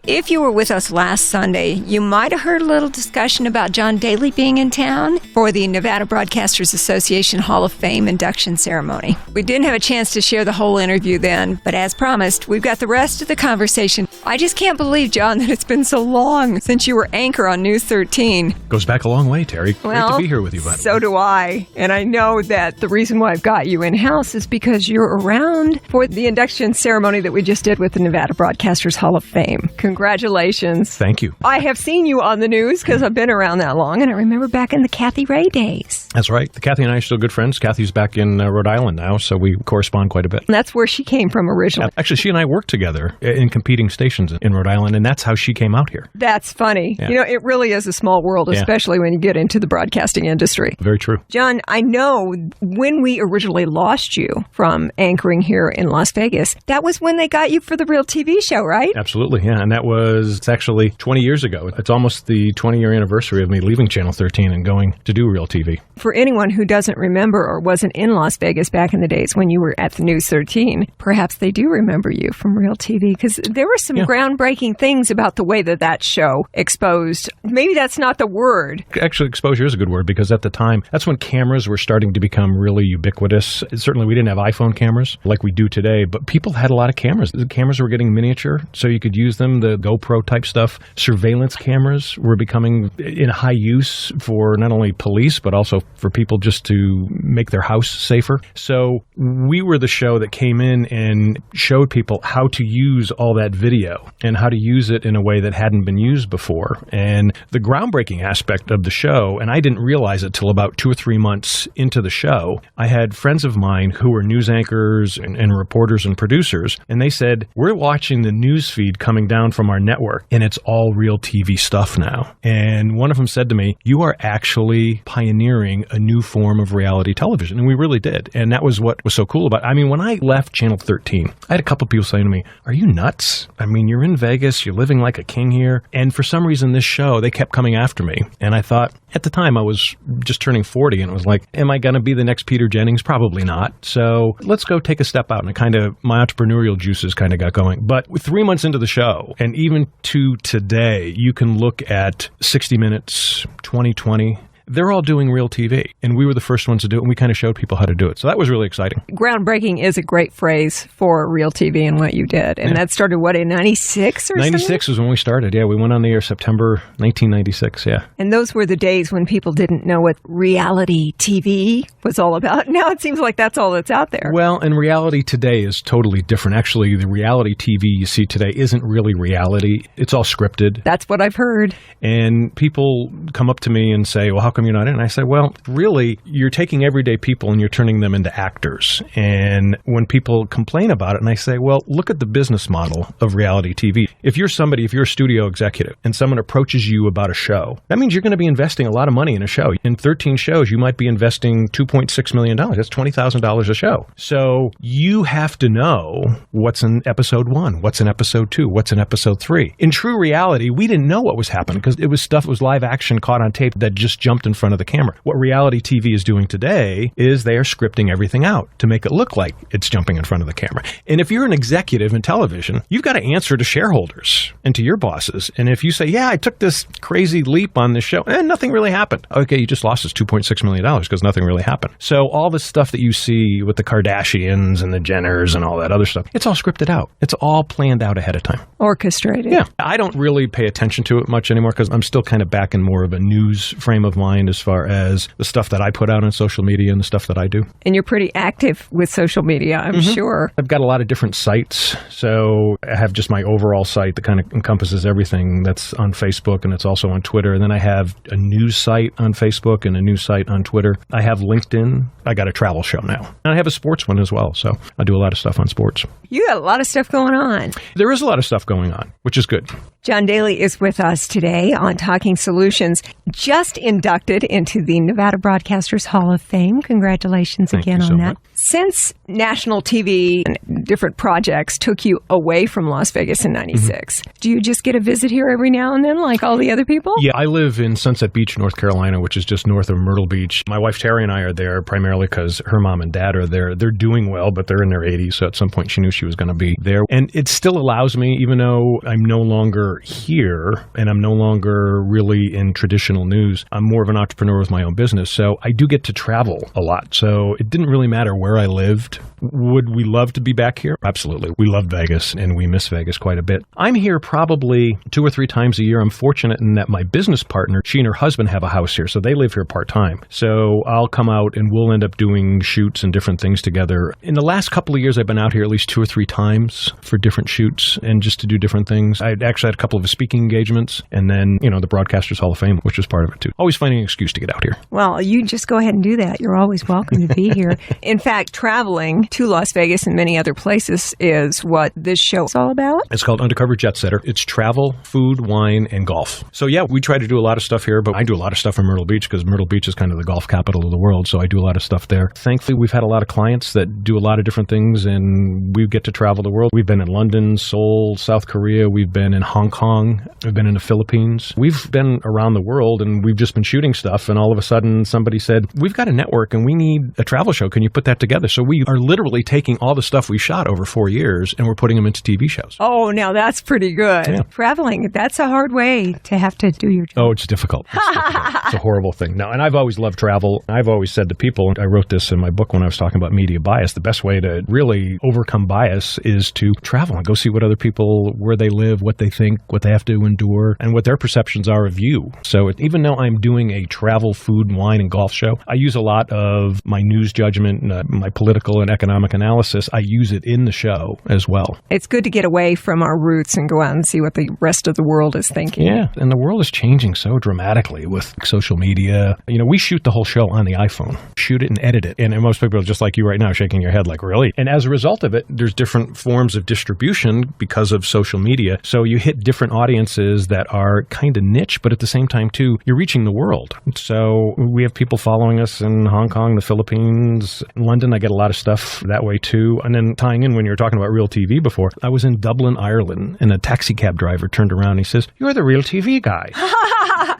If you were with us last Sunday, you might have heard a little discussion about John Daly being in town for the Nevada Broadcasters Association Hall of Fame induction ceremony. We didn't have a chance to share the whole interview then, but as promised, we've got the rest of the conversation. I just can't believe, John, that it's been so long since you were anchor on News 13. Goes back a long way, Terry. Well, great to be here with you, buddy. So do I. And I know that the reason why I've got you in-house is because you're around for the induction ceremony that we just did with the Nevada Broadcasters Hall of Fame. Congratulations. Thank you. I have seen you on the news because I've been around that long, and I remember back in the Kathy Ray days. That's right. Kathy and I are still good friends. Kathy's back in Rhode Island now, so we correspond quite a bit. And that's where she came from originally. Actually, she and I worked together in competing stations in Rhode Island, and that's how she came out here. That's funny. Yeah. You know, it really is a small world, especially when you get into the broadcasting industry. Very true. John, I know when we originally lost you from anchoring here in Las Vegas, that was when they got you for the Real TV show, right? Absolutely, yeah. And that was actually 20 years ago. It's almost the 20-year anniversary of me leaving Channel 13 and going to do Real TV. For anyone who doesn't remember or wasn't in Las Vegas back in the days when you were at the News 13, perhaps they do remember you from Real TV, because there were some groundbreaking things about the way that show exposed. Maybe that's not the word. Actually, exposure is a good word, because at the time, that's when cameras were starting to become really ubiquitous. Certainly, we didn't have iPhone cameras like we do today, but people had a lot of cameras. The cameras were getting miniature, so you could use them, the GoPro type stuff. Surveillance cameras were becoming in high use for not only police, but also for people just to make their house safer. So we were the show that came in and showed people how to use all that video and how to use it in a way that hadn't been used before. And the groundbreaking aspect of the show, and I didn't realize it till about 2 or 3 months into the show, I had friends of mine who were news anchors and reporters and producers, and they said, we're watching the news feed coming down from our network, and it's all Real TV stuff now. And one of them said to me, you are actually pioneering a new form of reality television. And we really did. And that was what was so cool about it. I mean, when I left Channel 13, I had a couple people saying to me, are you nuts? I mean, you're in Vegas, you're living like a king here. And for some reason, this show, they kept coming after me. And I thought, at the time, I was just turning 40, and it was like, am I going to be the next Peter Jennings? Probably not. So let's go take a step out. And my entrepreneurial juices kind of got going. But 3 months into the show, and even to today, you can look at 60 Minutes, 2020. They're all doing Real TV, and we were the first ones to do it, and we kind of showed people how to do it. So that was really exciting. Groundbreaking is a great phrase for Real TV and what you did. And that started, in 96 or 96 something? was when we started, yeah. We went on the air September 1996, yeah. And those were the days when people didn't know what reality TV was all about. Now it seems like that's all that's out there. Well, and reality today is totally different. Actually, the reality TV you see today isn't really reality. It's all scripted. That's what I've heard. And people come up to me and say, well, how come you're not in? And I say, well, really, you're taking everyday people and you're turning them into actors. And when people complain about it, and I say, well, look at the business model of reality TV. If you're a studio executive and someone approaches you about a show, that means you're going to be investing a lot of money in a show. In 13 shows, you might be investing $2.6 million. That's $20,000 a show. So you have to know what's in episode 1, what's in episode 2, what's in episode 3. In true reality, we didn't know what was happening because it was live action caught on tape that just jumped in front of the camera. What reality TV is doing today is they are scripting everything out to make it look like it's jumping in front of the camera. And if you're an executive in television, you've got to answer to shareholders and to your bosses. And if you say, yeah, I took this crazy leap on this show and nothing really happened. Okay, you just lost us $2.6 million because nothing really happened. So all the stuff that you see with the Kardashians and the Jenners and all that other stuff, it's all scripted out. It's all planned out ahead of time. Orchestrated. Yeah. I don't really pay attention to it much anymore because I'm still kind of back in more of a news frame of mind as far as the stuff that I put out on social media and the stuff that I do. And you're pretty active with social media, I'm sure. I've got a lot of different sites. So I have just my overall site that kind of encompasses everything that's on Facebook, and it's also on Twitter. And then I have a news site on Facebook and a news site on Twitter. I have LinkedIn. I got a travel show now. And I have a sports one as well. So I do a lot of stuff on sports. You got a lot of stuff going on. There is a lot of stuff going on, which is good. John Daly is with us today on Talking Solutions, just inducted into the Nevada Broadcasters Hall of Fame. Congratulations again on that. Since national TV and different projects took you away from Las Vegas in 96, do you just get a visit here every now and then like all the other people? Yeah, I live in Sunset Beach, North Carolina, which is just north of Myrtle Beach. My wife Terry and I are there primarily because her mom and dad are there. They're doing well, but they're in their 80s, so at some point she knew she was going to be there. And it still allows me, even though I'm no longer longer here and I'm no longer really in traditional news. I'm more of an entrepreneur with my own business. So I do get to travel a lot. So it didn't really matter where I lived. Would we love to be back here? Absolutely. We love Vegas and we miss Vegas quite a bit. I'm here probably 2 or 3 times a year. I'm fortunate in that my business partner, she and her husband have a house here. So they live here part-time. So I'll come out and we'll end up doing shoots and different things together. In the last couple of years, I've been out here at least 2 or 3 times for different shoots and just to do different things. I actually had a couple of speaking engagements and then, the Broadcasters Hall of Fame, which was part of it too. Always finding an excuse to get out here. Well, you just go ahead and do that. You're always welcome to be here. In fact, traveling to Las Vegas and many other places is what this show is all about. It's called Undercover Jet Setter. It's travel, food, wine, and golf. So yeah, we try to do a lot of stuff here, but I do a lot of stuff in Myrtle Beach because Myrtle Beach is kind of the golf capital of the world. So I do a lot of stuff there. Thankfully, we've had a lot of clients that do a lot of different things and we get to travel the world. We've been in London, Seoul, South Korea. We've been in Hong Kong. We've been in the Philippines. We've been around the world and we've just been shooting stuff. And all of a sudden somebody said, we've got a network and we need a travel show. Can you put that together? So we are literally taking all the stuff we shot over 4 years and we're putting them into TV shows. Oh, now that's pretty good. Yeah. Traveling, that's a hard way to have to do your job. Oh, it's difficult. It's a horrible thing. No, and I've always loved travel. I've always said to people, I wrote this in my book when I was talking about media bias, the best way to really overcome bias is to travel and go see what other people, where they live, what they think, what they have to endure, and what their perceptions are of you. So even though I'm doing a travel, food, wine, and golf show, I use a lot of my news judgment, my political and economic analysis. I use it in the show as well. It's good to get away from our roots and go out and see what the rest of the world is thinking. Yeah, and the world is changing so dramatically with social media. We shoot the whole show on the iPhone, shoot it and edit it. And most people are just like you right now, shaking your head like, really? And as a result of it, there's different forms of distribution because of social media. So you hit different audiences that are kind of niche, but at the same time, too, you're reaching the world. So we have people following us in Hong Kong, the Philippines, London. I get a lot of stuff that way, too. And then tying in when you were talking about real TV before, I was in Dublin, Ireland, and a taxi cab driver turned around and he says, "You're the real TV guy."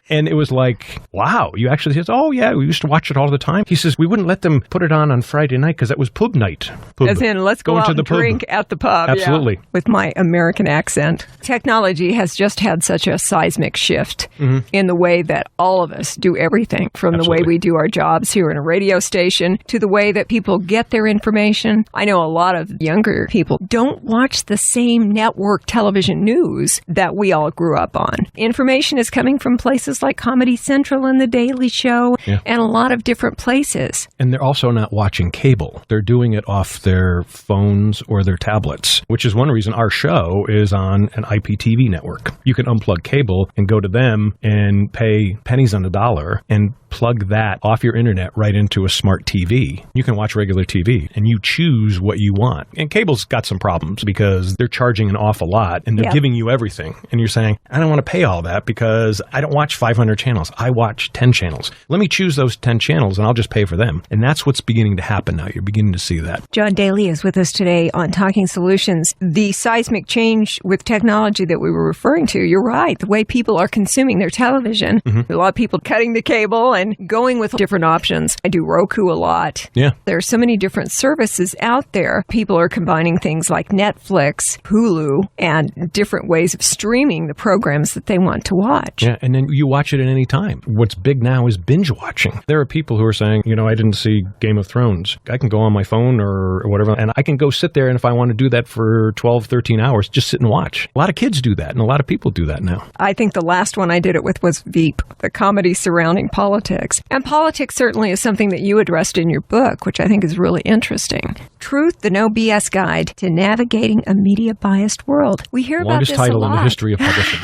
And it was like, wow, you actually says, "Oh, yeah, we used to watch it all the time." He says, "We wouldn't let them put it on Friday night because that was pub night." Pub. As in, let's go out and drink at the pub. Absolutely. Yeah. With my American accent. Technology has just had such a seismic shift in the way that all of us do everything, from the way we do our jobs here in a radio station to the way that people get their information. I know a lot of younger people don't watch the same network television news that we all grew up on. Information is coming from places like Comedy Central and The Daily Show and a lot of different places. And they're also not watching cable. They're doing it off their phones or their tablets, which is one reason our show is on an IPTV network. You can unplug cable and go to them and pay pennies on the dollar and plug that off your internet right into a smart TV. You can watch regular TV and you choose what you want. And cable's got some problems because they're charging an awful lot and they're giving you everything. And you're saying, I don't want to pay all that because I don't watch 500 channels. I watch 10 channels. Let me choose those 10 channels and I'll just pay for them. And that's what's beginning to happen now. You're beginning to see that. John Daly is with us today on Talking Solutions. The seismic change with technology that we were referring to, you're right. The way people are consuming their television. A lot of people cutting the cable and going with different options. I do Roku a lot. Yeah. There are so many different services out there. People are combining things like Netflix, Hulu, and different ways of streaming the programs that they want to watch. Yeah, and then you watch it at any time. What's big now is binge watching. There are people who are saying, I didn't see Game of Thrones. I can go on my phone or whatever, and I can go sit there, and if I want to do that for 12, 13 hours, just sit and watch. A lot of kids do that, and a lot of people do that now. I think the last one I did it with was Veep, the comedy surrounding politics. And politics certainly is something that you addressed in your book, which I think is really interesting. Truth, the No BS Guide to Navigating a Media-Biased World. We hear about this a lot. Longest title in the history of publishing.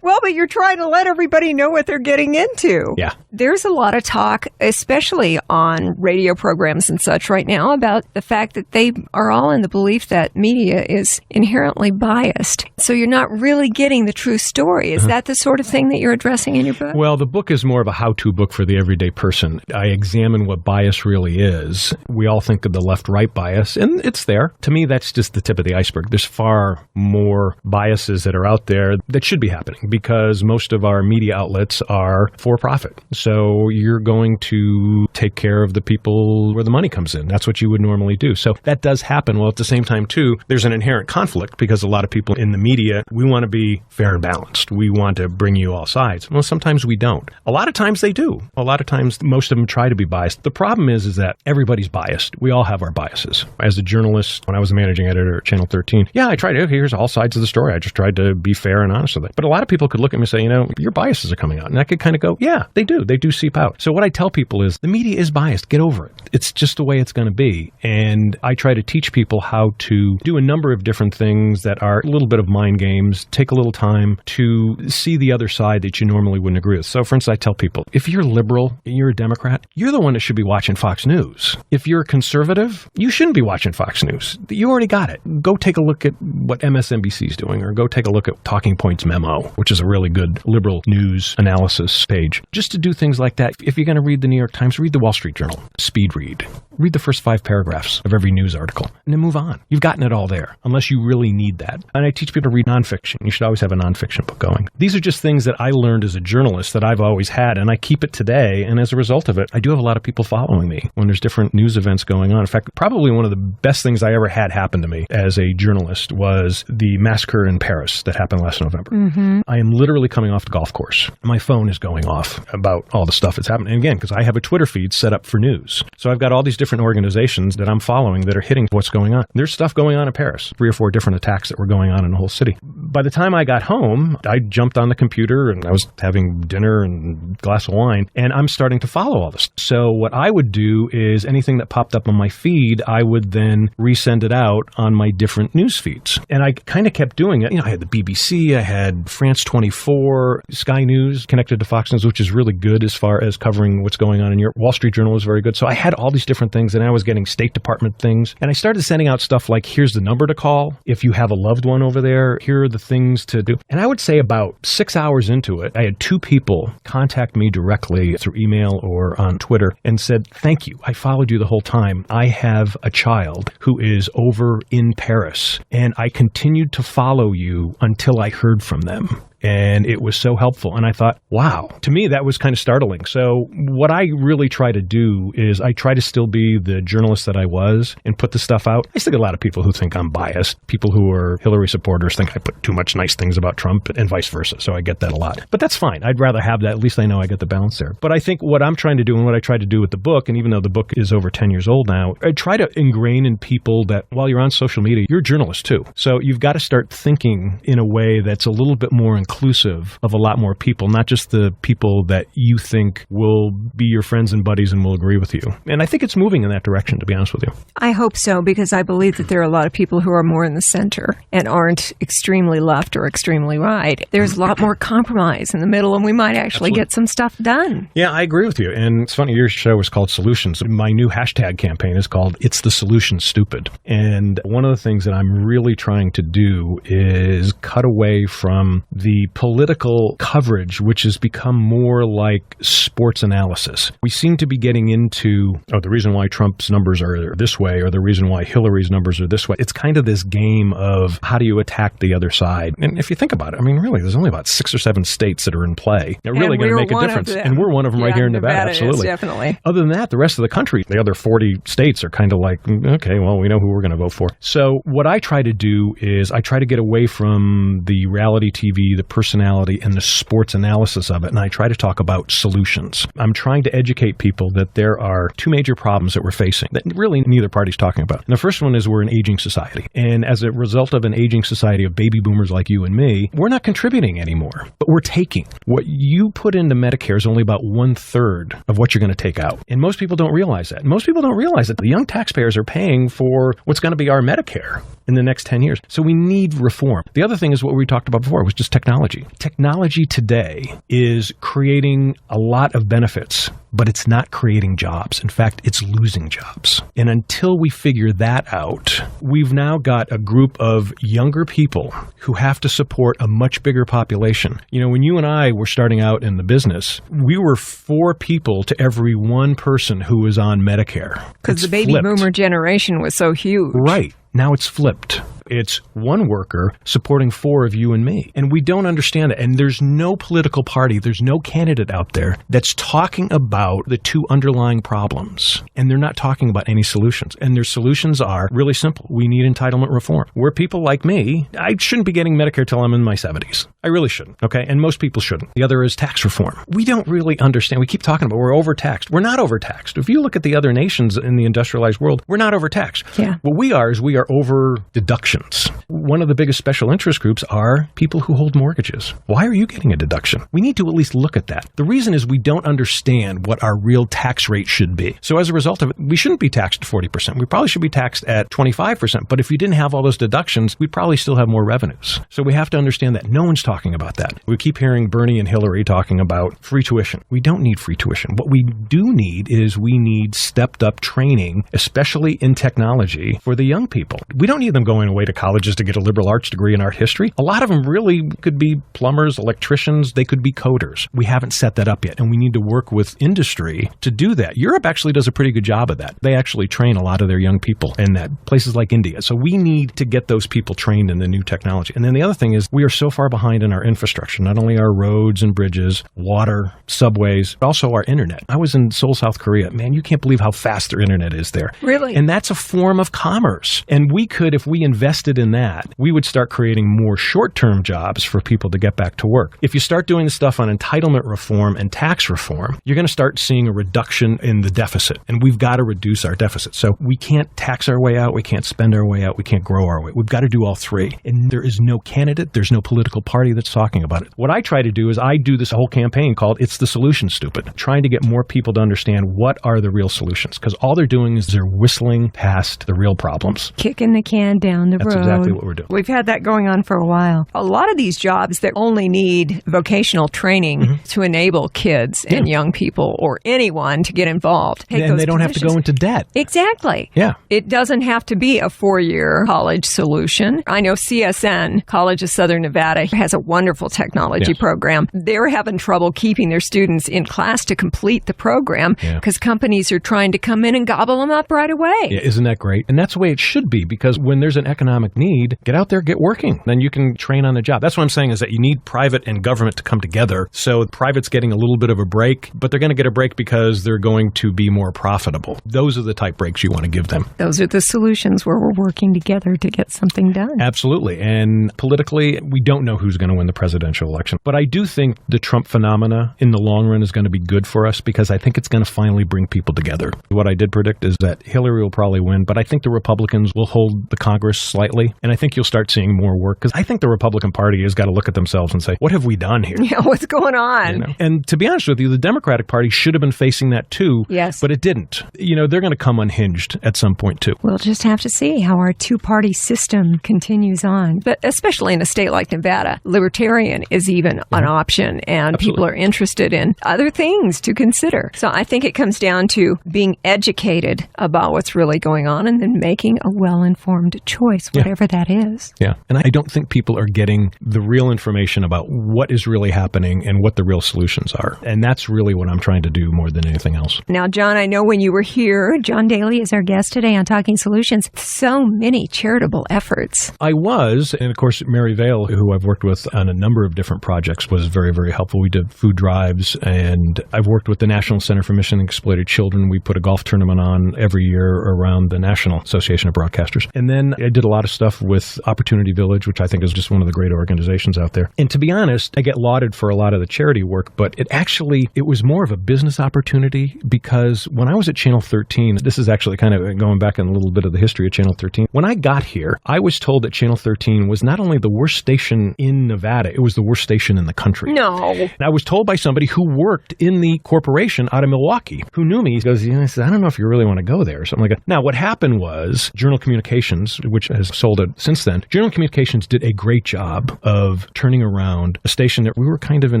Well, but you're trying to let everybody know what they're getting into. Yeah. There's a lot of talk, especially on radio programs and such right now, about the fact that they are all in the belief that media is inherently biased. So you're not really getting the true story. Is that the sort of thing that you're addressing in your book? Well, the book is more of a how-to book for the everyday person. I examine what bias really is. We all think of the left-right bias, and it's there. To me, that's just the tip of the iceberg. There's far more biases that are out there that should be happening, because most of our media outlets are for profit. So you're going to take care of the people where the money comes in. That's what you would normally do. So that does happen. Well, at the same time, too, there's an inherent conflict because a lot of people in the media, we want to be fair and balanced. We want to bring you all sides. Well, sometimes we don't. A lot of times they do. A lot of times, most of them try to be biased. The problem is that everybody's biased. We all have our biases. As a journalist, when I was the managing editor at Channel 13, yeah, I tried to, okay, here's all sides of the story. I just tried to be fair and honest with it. But a lot of people could look at me and say, your biases are coming out. And I could kind of go, yeah, they do. They do seep out. So what I tell people is the media is biased. Get over it. It's just the way it's going to be. And I try to teach people how to do a number of different things that are a little bit of mind games, take a little time to see the other side that you normally wouldn't agree with. So for instance, I tell people, if you're liberal and you're a Democrat, you're the one that should be watching Fox News. If you're a conservative, you shouldn't be watching Fox News. You already got it. Go take a look at what MSNBC is doing, or go take a look at Talking Points Memo, which is a really good liberal news analysis page. Just to do things like that. If you're going to read the New York Times, read the Wall Street Journal. Speed read. Read the first 5 paragraphs of every news article and then move on. You've gotten it all there, unless you really need that. And I teach people to read nonfiction. You should always have a nonfiction book going. These are just things that I learned as a journalist that I've always had, and I keep it today. And as a result of it, I do have a lot of people following me when there's different news events going on. In fact, probably one of the best things I ever had happen to me as a journalist was the massacre in Paris that happened last November. Mm-hmm. I am literally coming off the golf course. My phone is going off about all the stuff that's happening. And again, because I have a Twitter feed set up for news. So I've got all these different organizations that I'm following that are hitting what's going on. There's stuff going on in Paris, 3 or 4 different attacks that were going on in the whole city. By the time I got home, I jumped on the computer and I was having dinner and a glass of wine, and I'm starting to follow all this. So what I would do is anything that popped up on my feed, I would then resend it out on my different news feeds. And I kind of kept doing it. I had the BBC, I had France 24, Sky News connected to Fox News, which is really good as far as covering what's going on in Europe. Wall Street Journal was very good. So I had all these different things, and I was getting State Department things. And I started sending out stuff like, here's the number to call. If you have a loved one over there, here are the things to do. And I would say about 6 hours into it, I had 2 people contact me directly through email or on Twitter and said, thank you. I followed you the whole time. I have a child who is over in Paris, and I continued to follow you until I heard from them. And it was so helpful. And I thought, wow, to me, that was kind of startling. So what I really try to do is I try to still be the journalist that I was and put the stuff out. I still get a lot of people who think I'm biased. People who are Hillary supporters think I put too much nice things about Trump and vice versa. So I get that a lot. But that's fine. I'd rather have that. At least I know I get the balance there. But I think what I'm trying to do and what I try to do with the book, and even though the book is over 10 years old now, I try to ingrain in people that while you're on social media, you're a journalist too. So you've got to start thinking in a way that's a little bit more inclusive of a lot more people, not just the people that you think will be your friends and buddies and will agree with you. And I think it's moving in that direction, to be honest with you. I hope so, because I believe that there are a lot of people who are more in the center and aren't extremely left or extremely right. There's a lot more compromise in the middle, and we might actually get some stuff done. Yeah, I agree with you. And it's funny, your show is called Solutions. My new hashtag campaign is called It's the Solution Stupid. And one of the things that I'm really trying to do is cut away from the political coverage, which has become more like sports analysis. We seem to be getting into, the reason why Trump's numbers are this way, or the reason why Hillary's numbers are this way. It's kind of this game of how do you attack the other side? And if you think about it, I mean, really, there's only about 6 or 7 states that are in play. They're really going to make a difference. And we're one of them right here in Nevada. Absolutely. Definitely. Other than that, the rest of the country, the other 40 states are kind of like, okay, well, we know who we're going to vote for. So what I try to do is I try to get away from the reality TV, the personality, and the sports analysis of it, and I try to talk about solutions. I'm trying to educate people that there are 2 major problems that we're facing that really neither party's talking about. And the first one is we're an aging society. And as a result of an aging society of baby boomers like you and me, we're not contributing anymore, but we're taking. What you put into Medicare is only about 1/3 of what you're going to take out. And most people don't realize that. Most people don't realize that the young taxpayers are paying for what's going to be our Medicare in the next 10 years. So we need reform. The other thing is what we talked about before, was just technology. Technology today is creating a lot of benefits, but it's not creating jobs. In fact, it's losing jobs. And until we figure that out, we've now got a group of younger people who have to support a much bigger population. You know, when you and I were starting out in the business, we were 4 people to every 1 person who was on Medicare. Because the baby boomer generation was so huge. Right. Now it's flipped. It's one worker supporting 4 of you and me. And we don't understand it. And there's no political party, there's no candidate out there that's talking about the 2 underlying problems. And they're not talking about any solutions. And their solutions are really simple. We need entitlement reform. Where people like me, I shouldn't be getting Medicare till I'm in my 70s. I really shouldn't, okay? And most people shouldn't. The other is tax reform. We don't really understand. We keep talking about we're overtaxed. We're not overtaxed. If you look at the other nations in the industrialized world, we're not overtaxed. Yeah. What we are is we are over deductions. One of the biggest special interest groups are people who hold mortgages. Why are you getting a deduction? We need to at least look at that. The reason is we don't understand what our real tax rate should be. So as a result of it, we shouldn't be taxed at 40%. We probably should be taxed at 25%. But if you didn't have all those deductions, we'd probably still have more revenues. So we have to understand that. No one's talking about that. We keep hearing Bernie and Hillary talking about free tuition. We don't need free tuition. What we do need is we need stepped up training, especially in technology, for the young people. We don't need them going away to colleges to get a liberal arts degree in art history. A lot of them really could be plumbers, electricians, they could be coders. We haven't set that up yet, and we need to work with industry to do that. Europe actually does a pretty good job of that. They actually train a lot of their young people in that, places like India. So we need to get those people trained in the new technology. And then the other thing is we are so far behind in our infrastructure, not only our roads and bridges, water, subways, but also our internet. I was in Seoul, South Korea. Man, you can't believe how fast their internet is there. Really? And that's a form of commerce. And we could, if we invested in that, we would start creating more short-term jobs for people to get back to work. If you start doing the stuff on entitlement reform and tax reform, you're going to start seeing a reduction in the deficit. And we've got to reduce our deficit. So we can't tax our way out. We can't spend our way out. We can't grow our way. We've got to do all 3. And there is no candidate. There's no political party that's talking about it. What I try to do is I do this whole campaign called It's the Solution, Stupid, trying to get more people to understand what are the real solutions. Because all they're doing is they're whistling past the real problems. Kicking the can down the road. That's exactly what we're doing. We've had that going on for a while. A lot of these jobs that only need vocational training to enable kids and young people or anyone to get involved. And they don't have to go into debt. Exactly. Yeah. It doesn't have to be a 4-year college solution. I know CSN, College of Southern Nevada, has a wonderful technology program. They're having trouble keeping their students in class to complete the program because companies are trying to come in and gobble them up right away. Yeah, isn't that great? And that's the way it should be, because when there's an economic need, get out there, get working. Then you can train on the job. That's what I'm saying, is that you need private and government to come together. So private's getting a little bit of a break, but they're going to get a break because they're going to be more profitable. Those are the type breaks you want to give them. Those are the solutions where we're working together to get something done. Absolutely. And politically, we don't know who's going to win the presidential election. But I do think the Trump phenomena in the long run is going to be good for us, because I think it's going to finally bring people together. What I did predict is that Hillary will probably win, but I think the Republicans will hold the Congress slightly. And I think you'll start seeing more work, because I think the Republican Party has got to look at themselves and say, what have we done here? Yeah, what's going on? You know? And to be honest with you, the Democratic Party should have been facing that too. Yes. But it didn't. You know, they're going to come unhinged at some point too. We'll just have to see how our 2-party system continues on. But especially in a state like Nevada, libertarian is even an option, and people are interested in other things to consider. So I think it comes down to being educated about what's really going on and then making a well-informed choice, whatever that is. Yeah. And I don't think people are getting the real information about what is really happening and what the real solutions are. And that's really what I'm trying to do more than anything else. Now, John, I know when you were here, John Daly is our guest today on Talking Solutions. So many charitable efforts. I was, and of course, Mary Vale, who I've worked with on a number of different projects, was very, very helpful. We did food drives, and I've worked with the National Center for Missing and Exploited Children. We put a golf tournament on every year around the National Association of Broadcasters. And then I did a lot of stuff with Opportunity Village, which I think is just one of the great organizations out there. And to be honest, I get lauded for a lot of the charity work, but it was more of a business opportunity, because when I was at Channel 13, this is actually kind of going back in a little bit of the history of Channel 13. When I got here, I was told that Channel 13 was not only the worst station in Nevada, it was the worst station in the country. No. And I was told by somebody who worked in the corporation out of Milwaukee, who knew me. He goes, I said, I don't know if you really want to go there, or something like that. Now, what happened was Journal Communications, which has sold it since then, Journal Communications did a great job of turning around a station that we were kind of in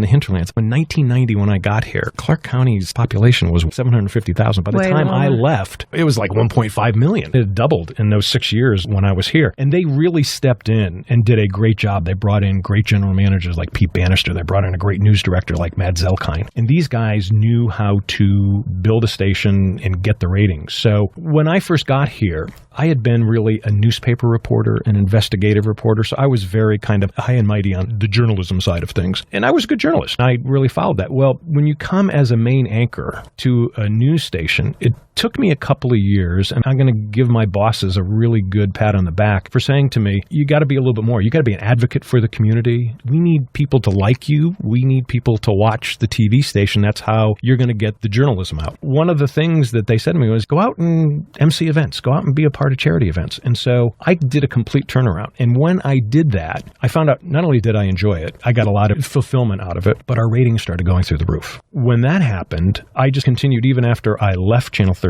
the hinterlands. In 1990, when I got here, Clark County's population was 750,000. By the time I left, it was like 1.5 million. It had doubled in those 6 years when I was here. And they really stepped in and did a great job. They brought in great general managers like Pete Bannister. They brought in a great news director like Matt Zelkine. And these guys knew how to build a station and get the ratings. So when I first got here, I had been really a newspaper reporter, an investigative reporter. So I was very kind of high and mighty on the journalism side of things. And I was a good journalist. I really followed that. Well, when you come as a main anchor to a news station, it took me a couple of years, and I'm going to give my bosses a really good pat on the back for saying to me, you got to be a little bit more. You got to be an advocate for the community. We need people to like you. We need people to watch the TV station. That's how you're going to get the journalism out. One of the things that they said to me was, go out and MC events. Go out and be a part of charity events. And so I did a complete turnaround. And when I did that, I found out not only did I enjoy it, I got a lot of fulfillment out of it, but our ratings started going through the roof. When that happened, I just continued even after I left Channel 13.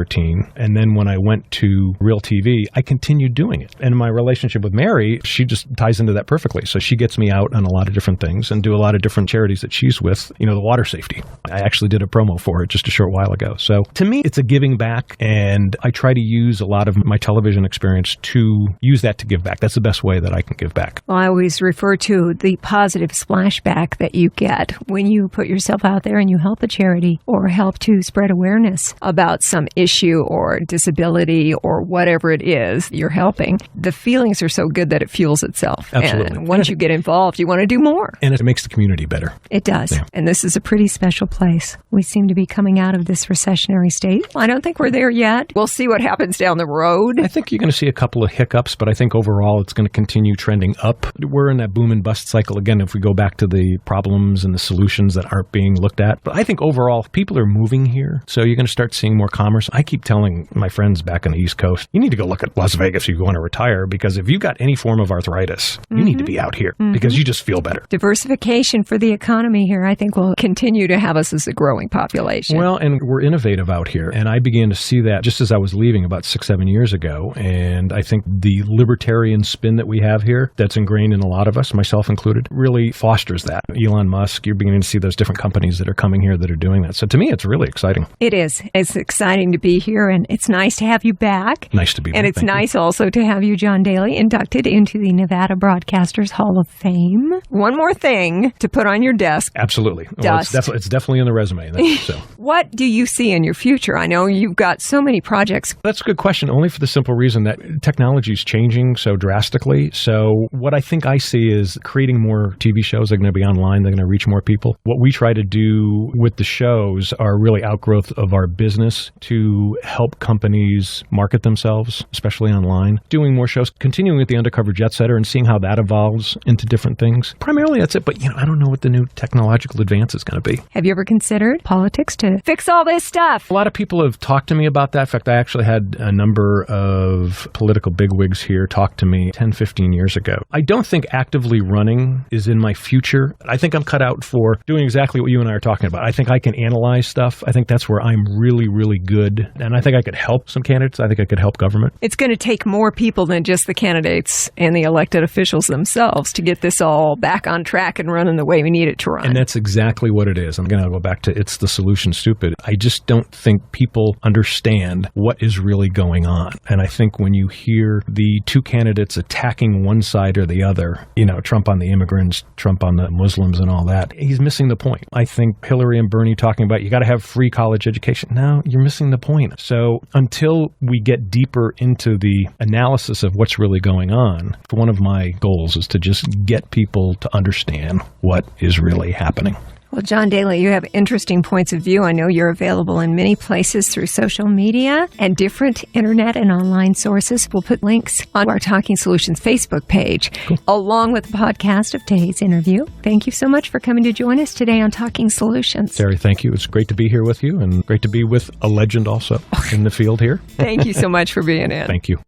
And then when I went to Real TV, I continued doing it. And my relationship with Mary, she just ties into that perfectly. So she gets me out on a lot of different things and do a lot of different charities that she's with, the water safety. I actually did a promo for it just a short while ago. So to me, it's a giving back, and I try to use a lot of my television experience to use that to give back. That's the best way that I can give back. Well, I always refer to the positive splashback that you get when you put yourself out there and you help a charity or help to spread awareness about some issue or disability or whatever it is you're helping. The feelings are so good that it fuels itself. Absolutely. And once you get involved, you want to do more. And it makes the community better. It does. Yeah. And this is a pretty special place. We seem to be coming out of this recessionary state. I don't think we're there yet. We'll see what happens down the road. I think you're going to see a couple of hiccups, but I think overall it's going to continue trending up. We're in that boom and bust cycle again if we go back to the problems and the solutions that aren't being looked at. But I think overall people are moving here, so you're going to start seeing more commerce. I keep telling my friends back on the East Coast, you need to go look at Las Vegas if you want to retire, because if you got any form of arthritis, you need to be out here because you just feel better. Diversification for the economy here, I think, will continue to have us as a growing population. Well, and we're innovative out here. And I began to see that just as I was leaving about 6-7 years ago. And I think the libertarian spin that we have here that's ingrained in a lot of us, myself included, really fosters that. Elon Musk, you're beginning to see those different companies that are coming here that are doing that. So to me, it's really exciting. It is. It's exciting to be here, and it's nice to have you back. Nice to be back. And it's nice also to have you, John Daly, inducted into the Nevada Broadcasters Hall of Fame. One more thing to put on your desk. Absolutely. Dust. Well, it's definitely in the resume. So. What do you see in your future? I know you've got so many projects. That's a good question, only for the simple reason that technology is changing so drastically. So what I think I see is creating more TV shows. They're going to be online. They're going to reach more people. What we try to do with the shows are really outgrowth of our business to help companies market themselves, especially online. Doing more shows, continuing with the Undercover Jet Setter and seeing how that evolves into different things. Primarily that's it, but I don't know what the new technological advance is going to be. Have you ever considered politics to fix all this stuff? A lot of people have talked to me about that. In fact, I actually had a number of political bigwigs here talk to me 10, 15 years ago. I don't think actively running is in my future. I think I'm cut out for doing exactly what you and I are talking about. I think I can analyze stuff. I think that's where I'm really, really good. And I think I could help some candidates. I think I could help government. It's going to take more people than just the candidates and the elected officials themselves to get this all back on track and running the way we need it to run. And that's exactly what it is. I'm going to go back to it's the solution stupid. I just don't think people understand what is really going on. And I think when you hear the two candidates attacking one side or the other, Trump on the immigrants, Trump on the Muslims and all that, he's missing the point. I think Hillary and Bernie talking about you got to have free college education. No, you're missing the point. So until we get deeper into the analysis of what's really going on, one of my goals is to just get people to understand what is really happening. Well, John Daly, you have interesting points of view. I know you're available in many places through social media and different internet and online sources. We'll put links on our Talking Solutions Facebook page, along with the podcast of today's interview. Thank you so much for coming to join us today on Talking Solutions. Terry, thank you. It's great to be here with you and great to be with a legend also in the field here. Thank you so much for being in. Thank you.